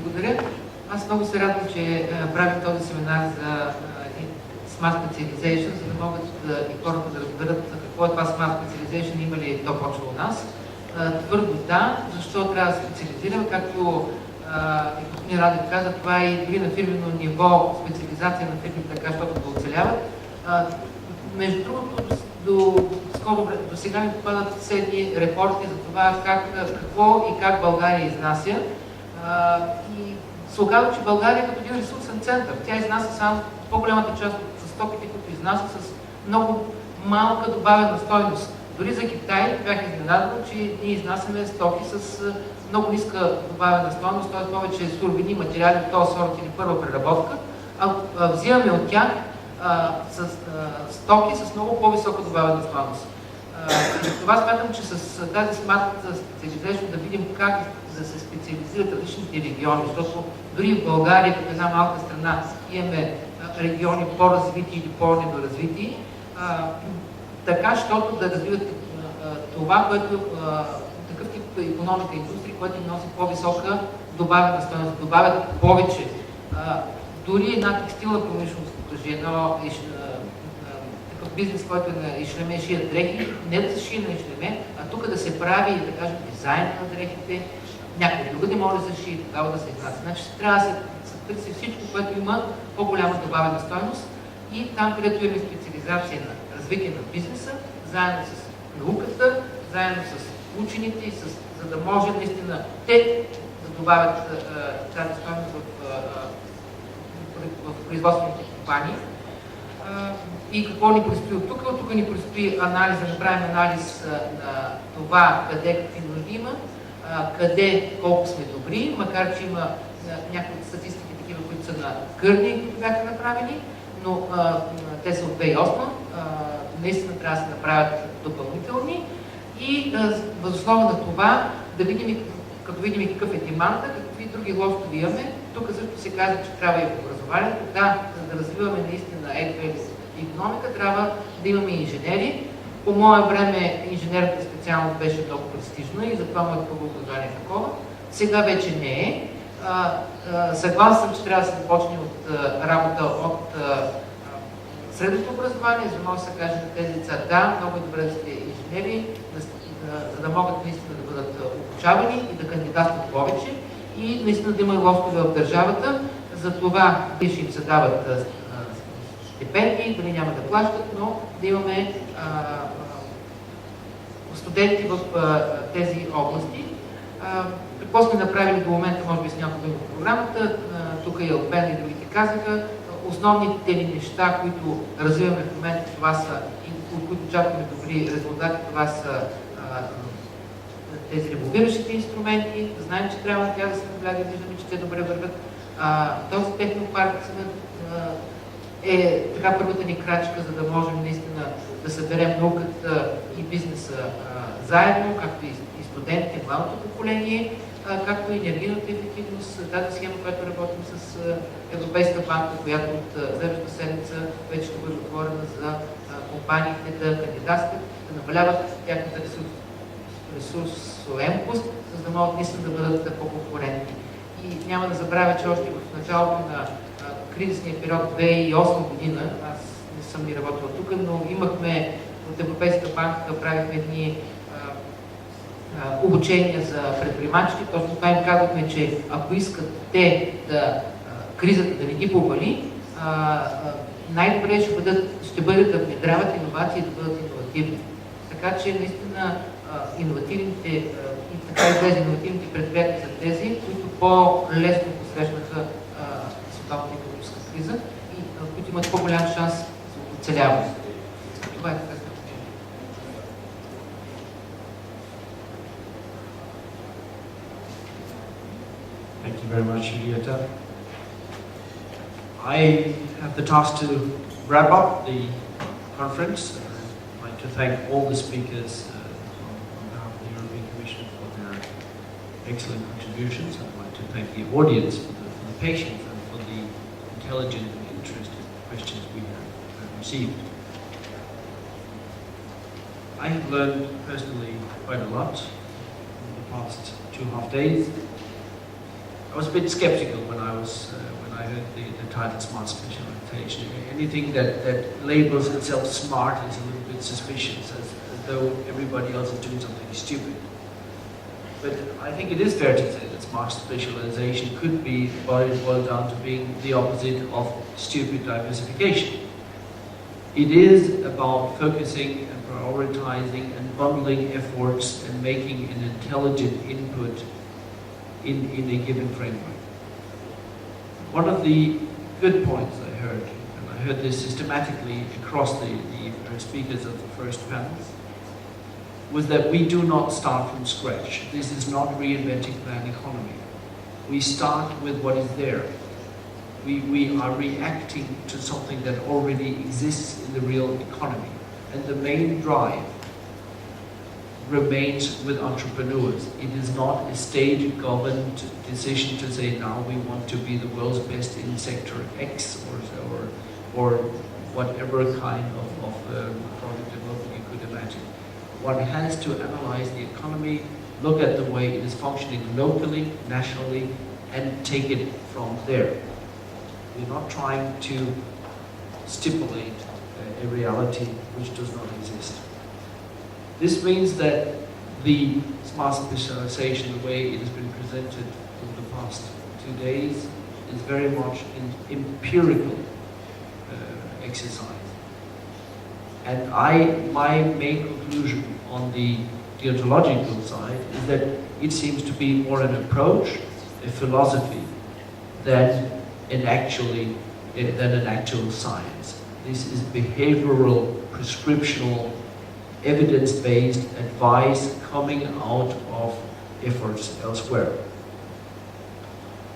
Благодаря. Аз много се радвам, че правим този семинар за Smart Specialization, за да могат и хората да разберат какво е това Smart Specialization, има ли то почва у нас. Твърдо да, защо трябва да се специализираме, както и господин Радев каза, това е и дори на фирмено ниво, специализация на фирмите, така, защото да оцеляват. Между другото, до сега ми попадат седни репорти за това какво и как България изнася. И се оказва, че България е като един ресурсен център. Тя изнася само по-голямата част от стоките, които изнася с много малка добавена стойност. Дори за Китай бях изненадан, че ние изнасяме стоки с много ниска добавена стойност, т.е. повече суровини, материали от този сорт или първа преработка, а взимаме от тях стоки с много по-висока добавена стойност. Това смятам, че с тази Smart Specialization да видим как да се специализират различните региони, защото дори в България, като една малка страна, имаме региони по-развити или по-недоразвити, така, защото да развиват това, което такъв тип икономика и индустрия, което им носи по-висока добавена стойност, добавят повече. Дори една текстилна промишленост, такъв бизнес, който е на ишлеме, шият дрехи, не да се шие на ишлеме, а тук да се прави, да кажем, дизайн на дрехите, някой друга не може да се шие, тогава да се изнася. Значи трябва да се търси всичко, което има по-голяма добавена стойност и там, където имаме специализация на развитие на бизнеса, заедно с науката, заедно с учените, за да може наистина те да добавят тази стойност в производствените компании. И какво ни предстои от тук? От тук ни предстои анализ, да направим анализ на това къде какви нужди има, къде колко сме добри, макар че има някои статистики такива, които са на Гърния, които бяха направени, но те са от 2008. Наистина трябва да се направят допълнителни и въз основа на това да видим, като видим какъв е деманда, какви други лофтове имаме. Тук също се казва, че трябва и образованието. Да, за да развиваме наистина икономика, трябва да имаме инженери. По мое време инженерната специалност беше много престижна и затова моето първо образование е такова. Сега вече не е. Съгласен съм, че трябва да се започне от работа от средното образование, за да може да се каже на тези деца, да, много е добре да сте инженери, за да могат наистина да бъдат обучавани и да кандидатстват повече и наистина да има лофтове в държавата. За това ще им се дават стипендии, дали няма да плащат, но да имаме студенти в тези области. Какво сме направили до момента, може би с някога в програмата, тук и Албен и другите казаха, основните ни неща, които развиваме в момента, това са и от които очакваме добри резултати, това са тези револвиращите инструменти, да знаем, че трябва на тях да се набляга, виждаме, че те добре вървят. Този технопарк е така първата ни крачка, за да можем наистина да съберем науката и бизнеса заедно, както и студентите, младото поколение, както и енергийната ефективност, тази схема, която работим с Европейска банка, която от следващата седмица вече ще бъде отворена за компаниите да кандидатстват, да намаляват тяхната ресурсоемкост, за да могат наистина да бъдат по-конкурентни. И няма да забравя, че още в началото на кризисния период 2008 година, аз не съм ни работила тук, но имахме от Европейска банка, правихме едни обучения за предприемачите. Точно това им казахме, че ако искат те кризата да не ги повали, най-добре ще бъде да внедряват иновации и да бъдат иновативни. Така че наистина иновативните и така излезе иновативните предприятия са тези, които по-лесно посрещнаха световната икономическа криза и които имат по-голям шанс за оцеляване. Това е така. Thank you very much, Julieta. I have the task to wrap up the conference. I'd like to thank all the speakers on behalf of the European Commission for their excellent contributions. I'd like to thank the audience for the patience and for the intelligent and interesting questions we have received. I have learned personally quite a lot in the past 2.5 days. I was a bit skeptical when I heard the title smart specialization. Anything that labels itself smart is a little bit suspicious, as though everybody else is doing something stupid. But I think it is fair to say that smart specialization could be boiled down to being the opposite of stupid diversification. It is about focusing and prioritizing and bundling efforts and making an intelligent input in a given framework. One of the good points I heard, and I heard this systematically across the speakers of the first panels, was that we do not start from scratch. This is not reinventing planned economy. We start with what is there. We are reacting to something that already exists in the real economy. And the main drive remains with entrepreneurs. It is not a state-governed decision to say now we want to be the world's best in sector X or whatever kind of product development you could imagine. One has to analyze the economy, look at the way it is functioning locally, nationally, and take it from there. We're not trying to stipulate a reality which does not exist. This means that the smart specialization, the way it has been presented over the past 2 days, is very much an empirical exercise. And my main conclusion on the deontological side is that it seems to be more an approach, a philosophy, than an actual science. This is behavioral, prescriptional, evidence-based advice coming out of efforts elsewhere.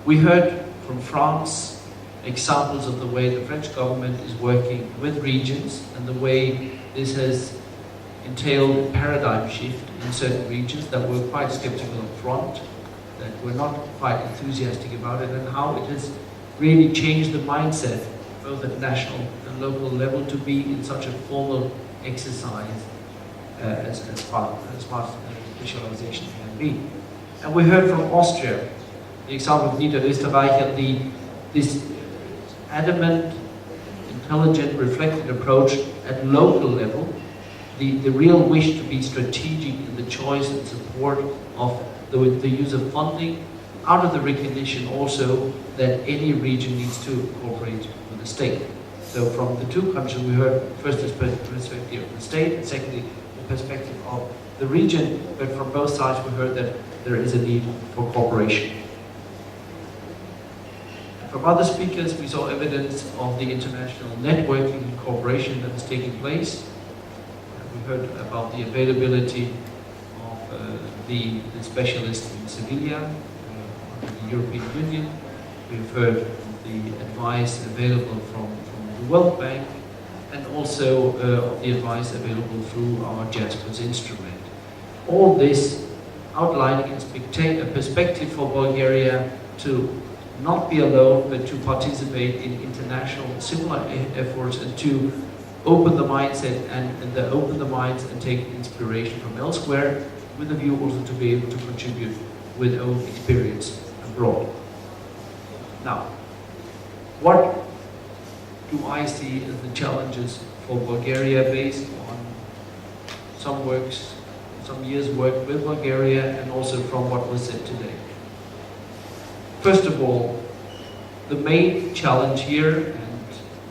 We heard from France examples of the way the French government is working with regions and the way this has entailed a paradigm shift in certain regions that were quite skeptical up front, that were not quite enthusiastic about it, and how it has really changed the mindset both at national and local level to be in such a formal exercise as smart specialization can be. And we heard from Austria, the example of Niederösterreich, and this adamant, intelligent, reflected approach at local level, the real wish to be strategic in the choice and support of the use of funding, out of the recognition also that any region needs to cooperate with the state. So from the two countries we heard first the perspective of the state, and secondly the perspective of the region, but from both sides we heard that there is a need for cooperation. From other speakers we saw evidence of the international networking and cooperation that is taking place. We heard about the availability of the specialists in Sevilla, the European Union. We've heard of the advice available from the World Bank, and also of the advice available through our JASPERS instrument. All this outlining a perspective for Bulgaria to not be alone, but to participate in international similar efforts and to open the mindset and open the minds and take inspiration from elsewhere, with a view also to be able to contribute with own experience abroad. Now, what do I see as the challenges for Bulgaria based on some years' work with Bulgaria and also from what was said today? First of all, the main challenge here, and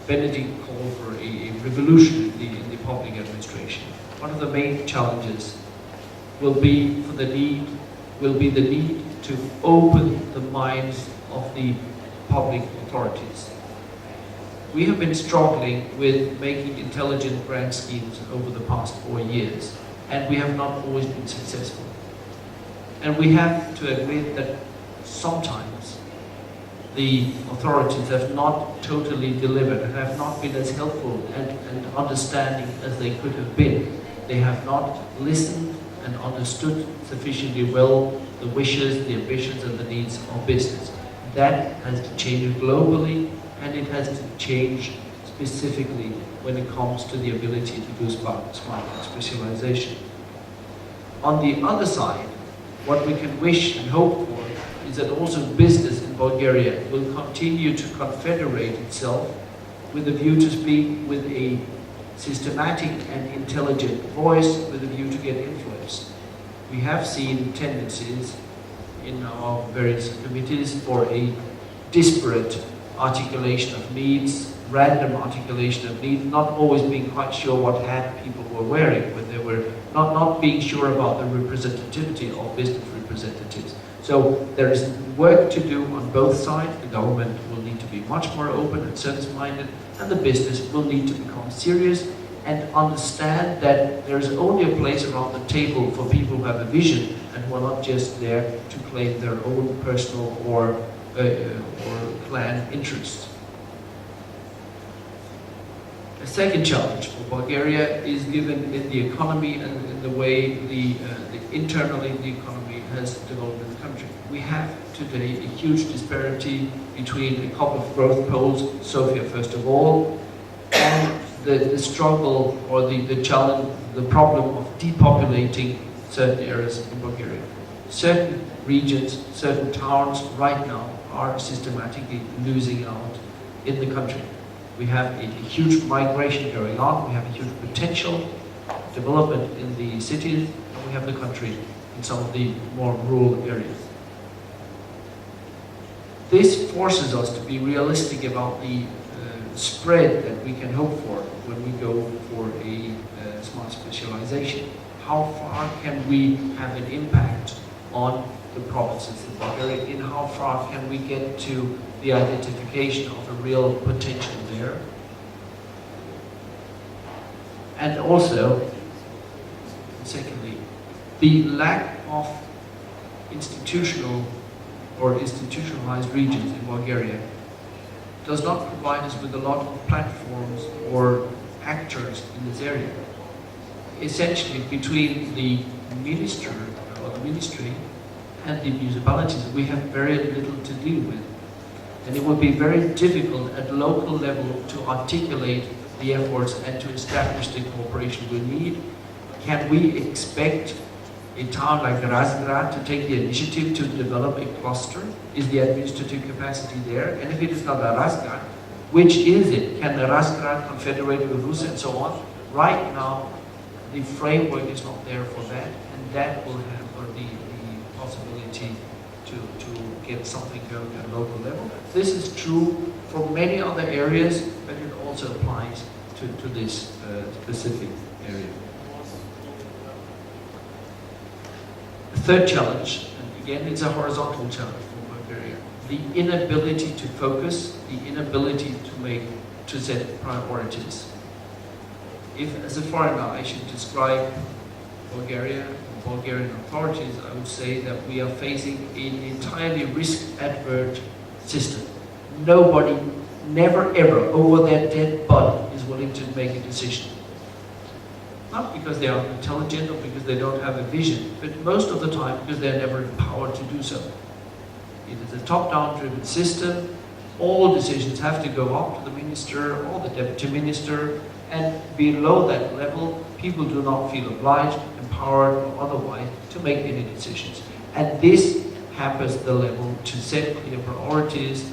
Benedict called for a revolution in the public administration. One of the main challenges will be the need to open the minds of the public authorities. We have been struggling with making intelligent grant schemes over the past 4 years, and we have not always been successful. And we have to admit that sometimes the authorities have not totally delivered and have not been as helpful and understanding as they could have been. They have not listened and understood sufficiently well the wishes, the ambitions and the needs of business. That has to change globally, and it has to change specifically when it comes to the ability to do smart specialization. On the other side, what we can wish and hope for is that also business in Bulgaria will continue to confederate itself with a view to speak with a systematic and intelligent voice, with a view to get influence. We have seen tendencies in our various committees for a disparate articulation of needs, random articulation of needs, not always being quite sure what hat people were wearing when they were not being sure about the representativity of business representatives. So there is work to do on both sides. The government will need to be much more open and service-minded, and the business will need to become serious and understand that there is only a place around the table for people who have a vision and who are not just there to claim their own personal or clan interests. A second challenge for Bulgaria is given in the economy and in the way internally the economy has developed in the country. We have today a huge disparity between a couple of growth poles, Sofia first of all, and the struggle or the challenge, the problem of depopulating certain areas in Bulgaria. Certain regions, certain towns right now are systematically losing out in the country. We have a huge migration going on, we have a huge potential development in the cities, and we have the country in some of the more rural areas. This forces us to be realistic about the spread that we can hope for when we go for a smart specialization. How far can we have an impact on the provinces in Bulgaria? In how far can we get to the identification of a real potential there? And also, secondly, the lack of institutional or institutionalized regions in Bulgaria does not provide us with a lot of platforms or actors in this area. Essentially, between the minister or the ministry and the municipalities, we have very little to do with. And it would be very difficult at local level to articulate the efforts and to establish the cooperation we need. Can we expect a town like Razgrad to take the initiative to develop a cluster? Is the administrative capacity there? And if it is not a Razgrad, which is it? Can the Razgrad confederate with Rus and so on? Right now, the framework is not there for that, and that will have the possibility to get something going at a local level. This is true for many other areas, but it also applies to this specific area. The third challenge, and again it's a horizontal challenge for Bulgaria, the inability to focus, the inability to set priorities. If as a foreigner I should describe Bulgaria, Bulgarian authorities, I would say that we are facing an entirely risk-averse system. Nobody, never ever, over their dead body is willing to make a decision. Not because they are intelligent or because they don't have a vision, but most of the time because they're never empowered to do so. It is a top-down driven system. All decisions have to go up to the minister or the deputy minister, and below that level, people do not feel obliged, empowered, or otherwise to make any decisions. And this hampers the level to set clear priorities.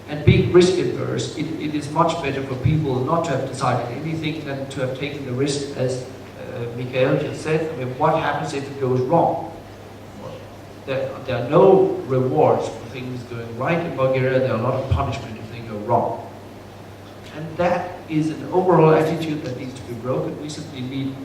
And being risk adverse, it is much better for people not to have decided anything than to have taken the risk, as Mikhail just said. I mean, what happens if it goes wrong? Well, there are no rewards for things going right in Bulgaria. There are a lot of punishment if they go wrong. And that is an overall attitude that needs to be broken. We simply need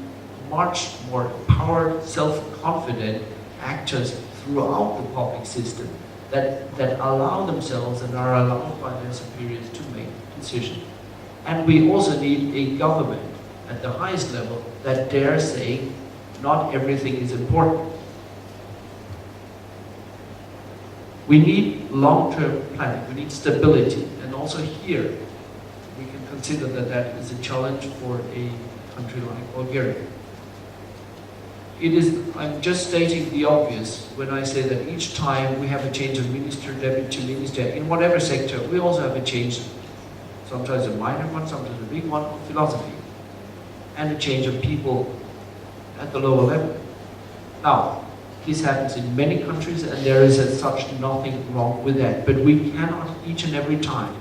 much more empowered, self-confident actors throughout the public system that allow themselves and are allowed by their superiors to make decisions. And we also need a government at the highest level that dares say not everything is important. We need long-term planning, we need stability, and also here we can consider that that is a challenge for a country like Bulgaria. I'm just stating the obvious when I say that each time we have a change of minister, deputy minister, in whatever sector, we also have a change, sometimes a minor one, sometimes a big one, of philosophy, and a change of people at the lower level. Now, This happens in many countries, and there is as such nothing wrong with that. But we cannot each and every time,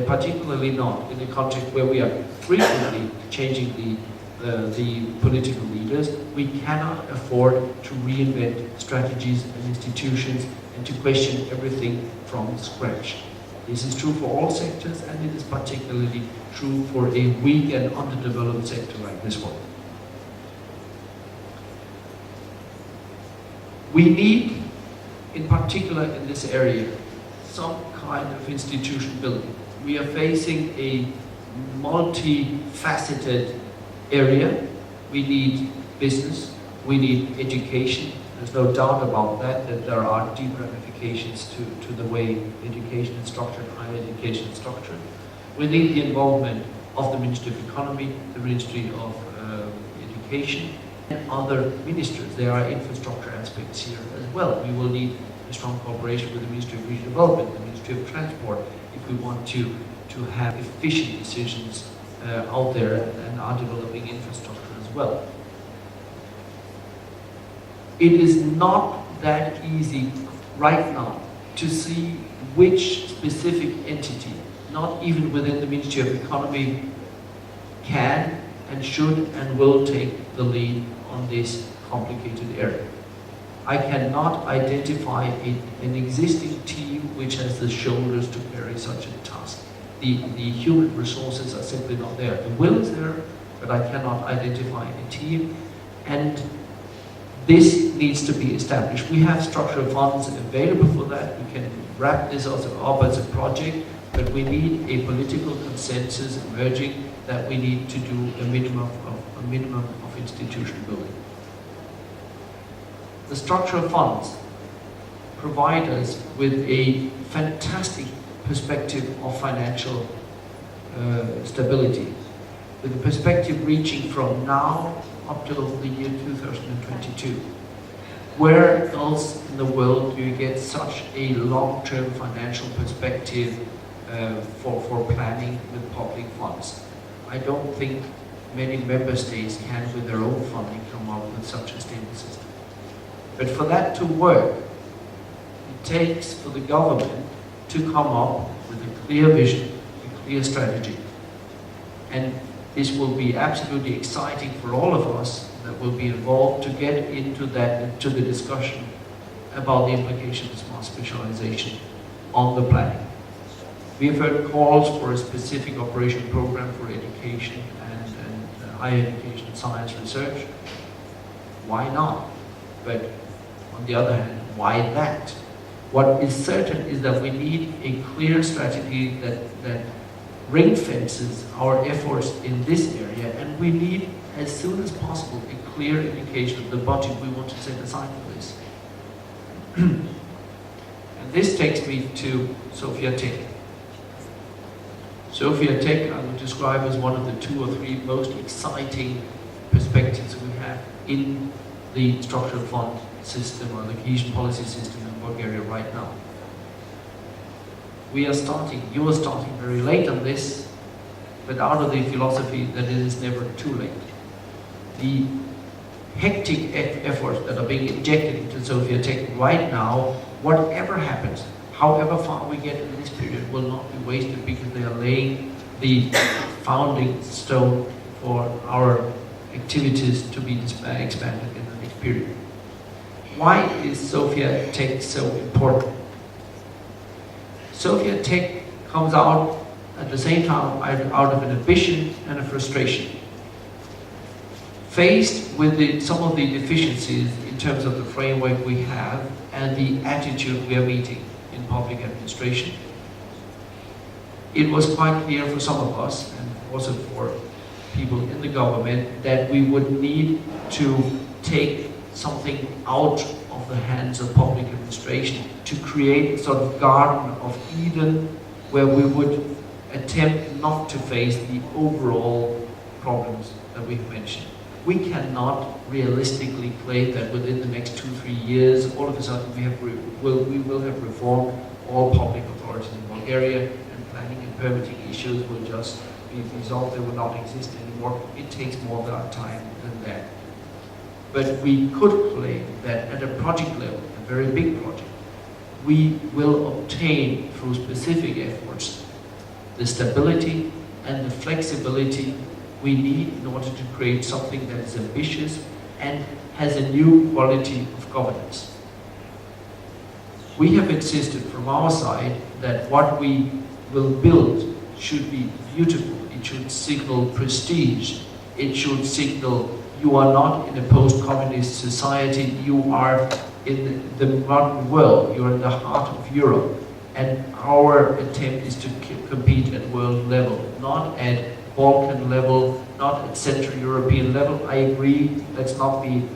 particularly not in a context where we are frequently changing the political leaders, we cannot afford to reinvent strategies and institutions and to question everything from scratch. This is true for all sectors, and it is particularly true for a weak and underdeveloped sector like this one. We need, in particular in this area, some kind of institution building. We are facing a multifaceted area. We need business, we need education. There's no doubt about that there are deep ramifications to the way education is structured, higher education is structured. We need the involvement of the Ministry of Economy, the Ministry of Education, and other ministries. There are infrastructure aspects here as well. We will need a strong cooperation with the Ministry of Regional Development, the Ministry of Transport, if we want to have efficient decisions out there and are developing infrastructure as well. It is not that easy right now to see which specific entity, not even within the Ministry of Economy, can and should and will take the lead on this complicated area. I cannot identify an existing team which has the shoulders to carry such a task. The human resources are simply not there. The will is there, but I cannot identify a team, and this needs to be established. We have structural funds available for that. We can wrap this also up as a project, but we need a political consensus emerging that we need to do a minimum of institution building. The structural funds provide us with a fantastic perspective of financial stability, with a perspective reaching from now up till the year 2022. Where else in the world do you get such a long-term financial perspective for planning with public funds? I don't think many member states can, with their own funding, come up with such a stable system. But for that to work, it takes for the government to come up with a clear vision, a clear strategy. And this will be absolutely exciting for all of us that will be involved to get into the discussion about the implications of smart specialization on the planning. We have heard calls for a specific operation program for education and higher education science research. Why not? But on the other hand, why that? What is certain is that we need a clear strategy that ring fences our efforts in this area, and we need, as soon as possible, a clear indication of the budget we want to set aside for this. And this takes me to Sophia Tech. Sophia Tech I would describe as one of the 2 or 3 most exciting perspectives we have in the structural fund system or the cohesion policy system in Bulgaria right now. You are starting very late on this, but out of the philosophy that it is never too late. The hectic efforts that are being injected into Sophia Tech right now, whatever happens, however far we get in this period, will not be wasted because they are laying the founding stone for our activities to be expanded in the next period. Why is Sophia Tech so important? Sophia Tech comes out at the same time out of an ambition and a frustration. Faced with some of the deficiencies in terms of the framework we have and the attitude we are meeting in public administration, it was quite clear for some of us, and also for people in the government, that we would need to take something out of the hands of public administration to create a sort of Garden of Eden where we would attempt not to face the overall problems that we've mentioned. We cannot realistically claim that within the next 2-3 years, all of a sudden we will have reformed all public authorities in Bulgaria, and planning and permitting issues will just be resolved. They will not exist anymore. It takes more time than that. But we could claim that at a project level, a very big project, we will obtain through specific efforts the stability and the flexibility we need in order to create something that is ambitious and has a new quality of governance. We have insisted from our side that what we will build should be beautiful, it should signal prestige, it should signal you are not in a post-communist society, you are in the modern world, you're in the heart of Europe. And our attempt is to compete at world level, not at Balkan level, not at Central European level. I agree, let's not be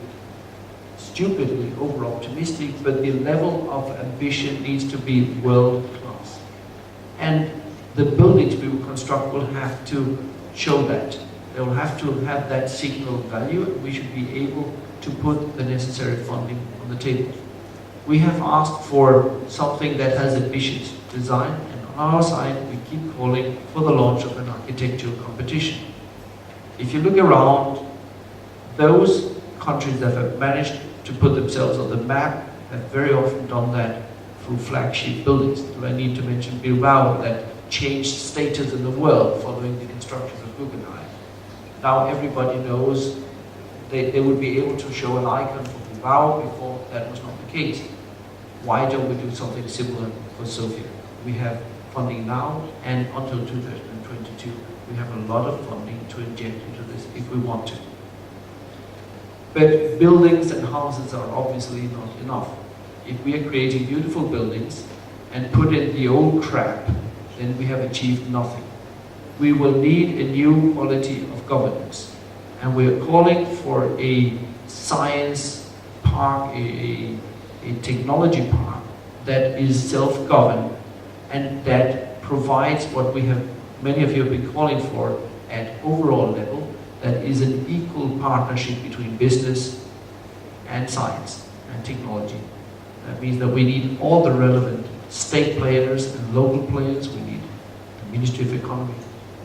stupidly over-optimistic, but the level of ambition needs to be world-class. And the buildings we will construct will have to show that. They will have to have that signal value, and we should be able to put the necessary funding on the table. We have asked for something that has ambitious design, and on our side we keep calling for the launch of an architectural competition. If you look around, those countries that have managed to put themselves on the map have very often done that through flagship buildings. Do I need to mention Bilbao, that changed status in the world following the construction of Guggenheim? Now everybody knows they would be able to show an icon for Bilbao. Before that was not the case. Why don't we do something similar for Sofia? We have funding now, and until 2022 we have a lot of funding to inject into this if we want to. But buildings and houses are obviously not enough. If we are creating beautiful buildings and put in the old crap, then we have achieved nothing. We will need a new quality of governance. And we are calling for a science park, a technology park that is self-governed and that provides what we have, many of you have been calling for at overall level, that is an equal partnership between business and science and technology. That means that we need all the relevant state players and local players. We need the Ministry of Economy.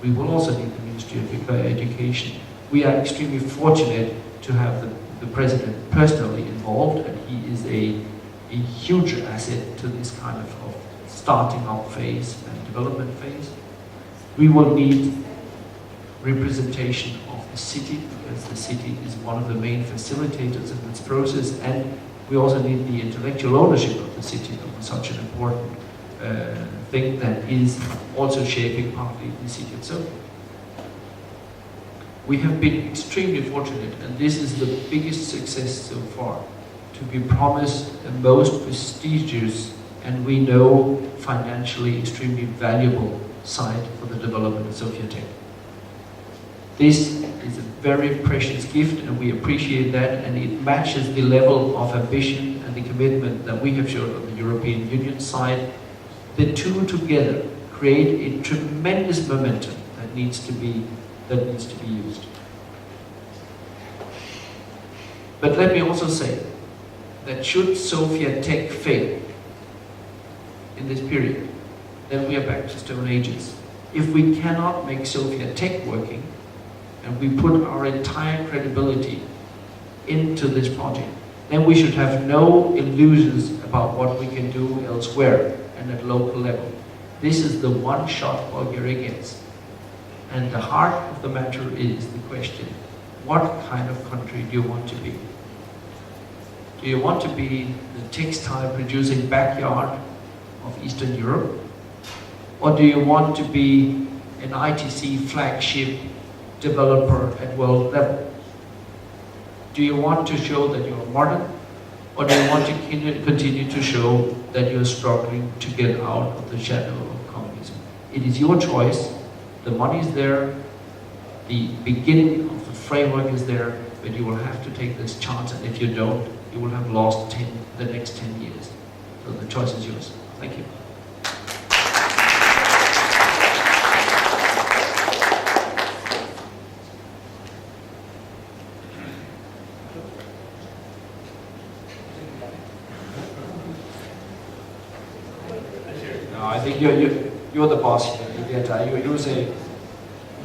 We will also need the Ministry of Education. We are extremely fortunate to have the President personally involved, and he is a huge asset to this kind of starting up phase and development phase. We will need representation of the city, because the city is one of the main facilitators in this process, and we also need the intellectual ownership of the city of such an important thing that is also shaping partly the city itself. We have been extremely fortunate, and this is the biggest success so far, to be promised the most prestigious and we know financially extremely valuable site for the development of Sofia Tech. This is a very precious gift, and we appreciate that, and it matches the level of ambition and the commitment that we have shown on the European Union side. The two together create a tremendous momentum that needs to be used. But let me also say that should Sofia Tech fail in this period, then we are back to Stone Ages. If we cannot make Sofia Tech working, and we put our entire credibility into this project, then we should have no illusions about what we can do elsewhere and at local level. This is the one shot Bulgaria gets. And the heart of the matter is the question, what kind of country do you want to be? Do you want to be the textile producing backyard of Eastern Europe? Or do you want to be an ITC flagship developer at world level? Do you want to show that you're modern? Or do you want to continue to show that you're struggling to get out of the shadow of communism? It is your choice. The money is there, the beginning of the framework is there, but you will have to take this chance, and if you don't, you will have lost the next 10 years. So the choice is yours. Thank you. No, I think you're the boss here. You say,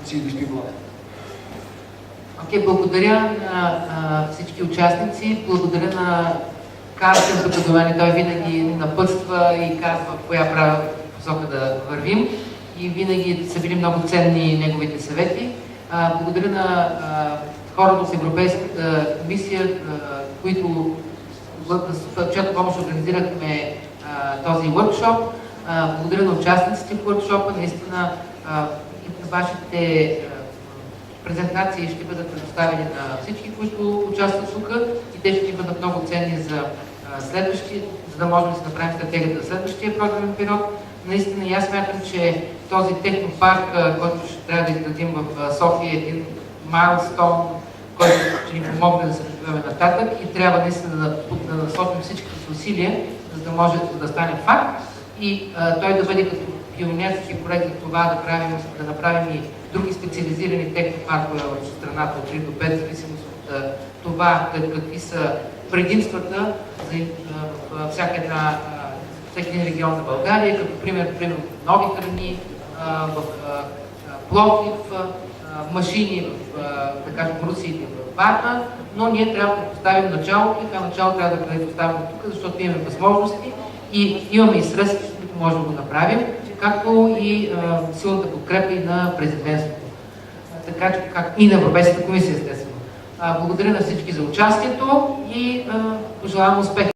see these people. Благодаря на всички участници, благодаря на Картин тук до мен, той винаги напътства и казва в коя права посока да вървим и винаги са били много ценни неговите съвети. Благодаря на хората от Европейската комисия, които с чиято помощ организирахме този workshop. Благодаря на участниците в workshop. Наистина вашите презентации ще бъдат предоставени на всички, които участват тук и те ще бъдат много ценни за следващия, за да можем да си направим стратегията за следващия програмен период. Наистина и аз смятам, че този технопарк, който ще трябва да изградим в София, е един майлстоун, който ще ни помогне да се развиваме нататък и трябва наистина да насочим всичките си усилия, за да може да стане факт и той да бъде като пионерски проект за това да направим и други специализирани технопаркове в страната от 3 до 5, в зависимост от това какви са предимствата за всеки един регион на България, като примерно нови храни, в Пловдив, машини да кажем, Руси или в Варна, но ние трябва да поставим началото и това начало трябва да бъде поставено тук, защото имаме възможности и имаме и средства, които можем да го направим, както и силната подкрепа и на президентството, така че и на Европейската комисия, естествено. Благодаря на всички за участието и пожелавам успех.